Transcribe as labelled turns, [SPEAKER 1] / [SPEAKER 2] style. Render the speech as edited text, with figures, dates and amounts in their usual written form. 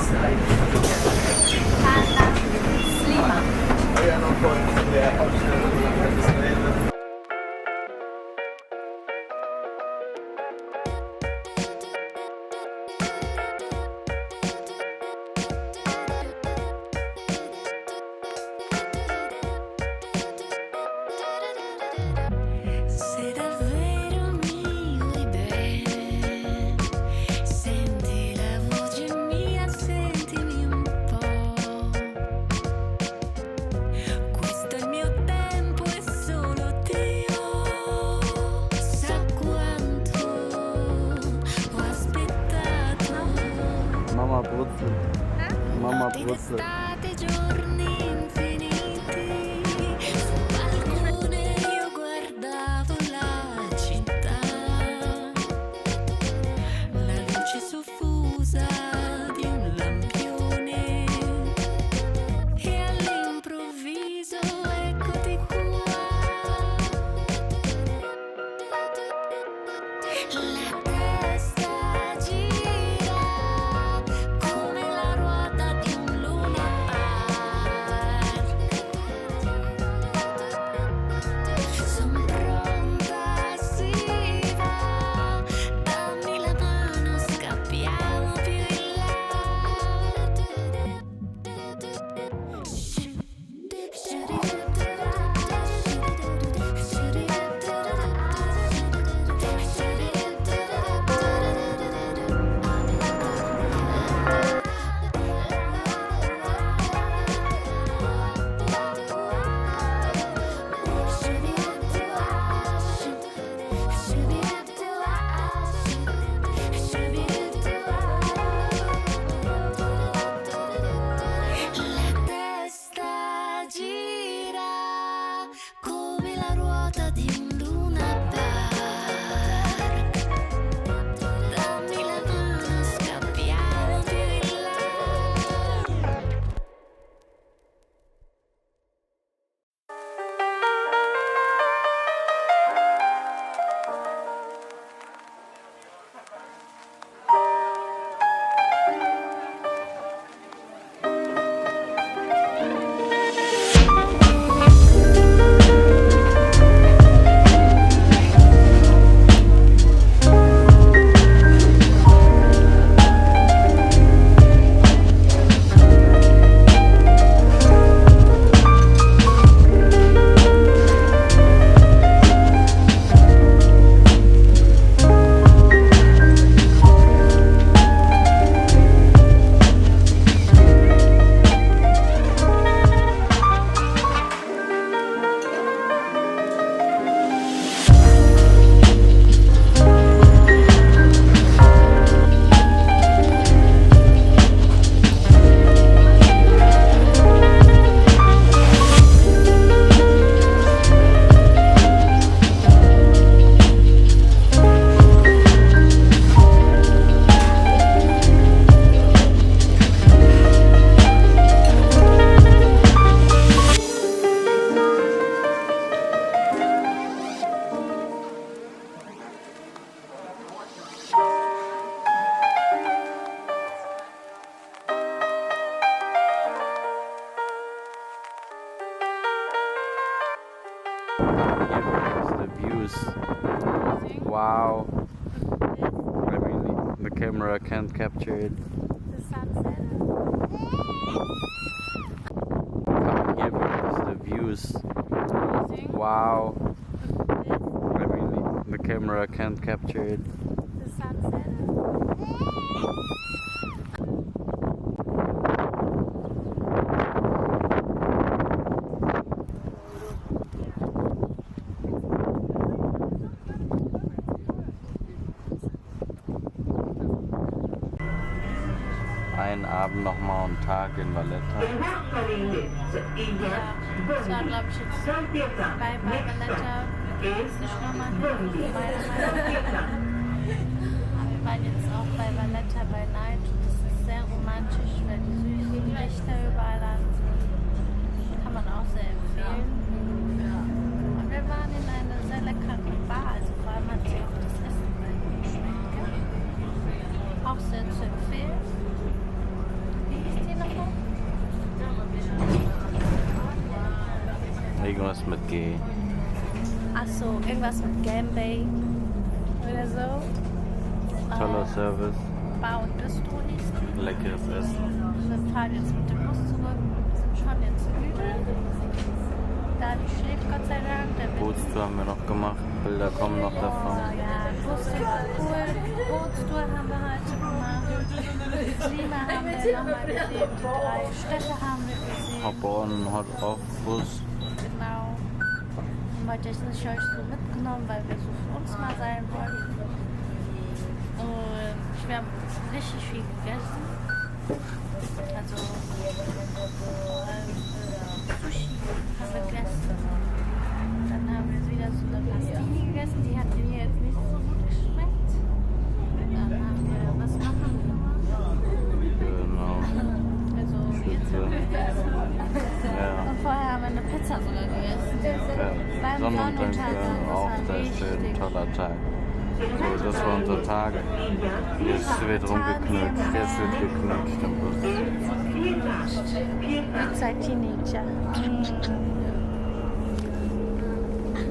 [SPEAKER 1] Silema.
[SPEAKER 2] Se davvero mi vuoi bene, senti la voce mia, sentimi un po'. Questo è il mio tempo e solo Dio sa quanto ho aspettato.
[SPEAKER 3] Mama Brutzel. Mama
[SPEAKER 2] Notti
[SPEAKER 3] Brutzel.
[SPEAKER 2] d'estate, giorni infiniti, sul balcone io guardavo la città, la luce soffusa di un lampione, e all'improvviso eccoti qua. La testa gira come la ruota di un Luna Park. Son pronta, si va, dammi la mano, scappiamo più in là. La testa gira come la ruota di un Luna Park. Dammi la mano, scappiamo più in là.
[SPEAKER 3] The views. Wow. I mean, the camera can't capture it.
[SPEAKER 4] The sunset.
[SPEAKER 3] Come here because the views. Wow. I mean, the camera can't capture it.
[SPEAKER 4] The sunset.
[SPEAKER 3] Einen Abend nochmal und Tag in Valetta.
[SPEAKER 4] Das war, glaube ich, jetzt bei Valetta nicht nochmal meiner Meinung nach. Wir waren jetzt auch bei Valetta bei Night. Das ist sehr romantisch, weil die süßen Lichter überall an sind. Kann man auch sehr empfehlen. Und wir waren in einer sehr leckeren Bar, also vor allem hat sich auch das Essen bei mir geschmeckt. Gell? Auch sehr zu empfehlen.
[SPEAKER 3] mit G.
[SPEAKER 4] Achso, irgendwas mit Gambay oder so.
[SPEAKER 3] Toller Service,
[SPEAKER 4] Bar und Bistro hieß die.
[SPEAKER 3] leckeres Essen.
[SPEAKER 4] Wir fahren jetzt mit dem Bus zurück. Wir sind schon jetzt müde. Dani schläft Gott sei Dank. Der wird
[SPEAKER 3] Bootstour haben wir noch gemacht, Bilder kommen noch davon.
[SPEAKER 4] ja, Bustour war cool. Bootstour haben wir heute gemacht. Silema haben wir nochmal gesehen. Die 3 Städte haben wir gesehen.
[SPEAKER 3] Hop on, hot off, Bus.
[SPEAKER 4] Genau. Und heute ist nicht euch so mitgenommen, weil wir so für uns mal sein wollten. Und wir haben richtig viel gegessen. Also Sushi haben wir gegessen. Dann haben wir wieder so eine Pastini gegessen, die hat mir jetzt nicht so gut geschmeckt. Dann haben wir, was noch haben wir gemacht?
[SPEAKER 3] Genau.
[SPEAKER 4] Also jetzt haben wir gegessen.
[SPEAKER 3] Ja.
[SPEAKER 4] Und vorher haben wir eine Pizza sogar gegessen. Beim
[SPEAKER 3] Sonnenuntergang
[SPEAKER 4] Sonnenuntergang,
[SPEAKER 3] auch
[SPEAKER 4] das war
[SPEAKER 3] sehr schön,
[SPEAKER 4] richtig.
[SPEAKER 3] toller Tag. So, das war unser Tag. Jetzt wird rumgeknutscht, jetzt wird geknutscht im Bus.
[SPEAKER 4] Wie zwei Teenager.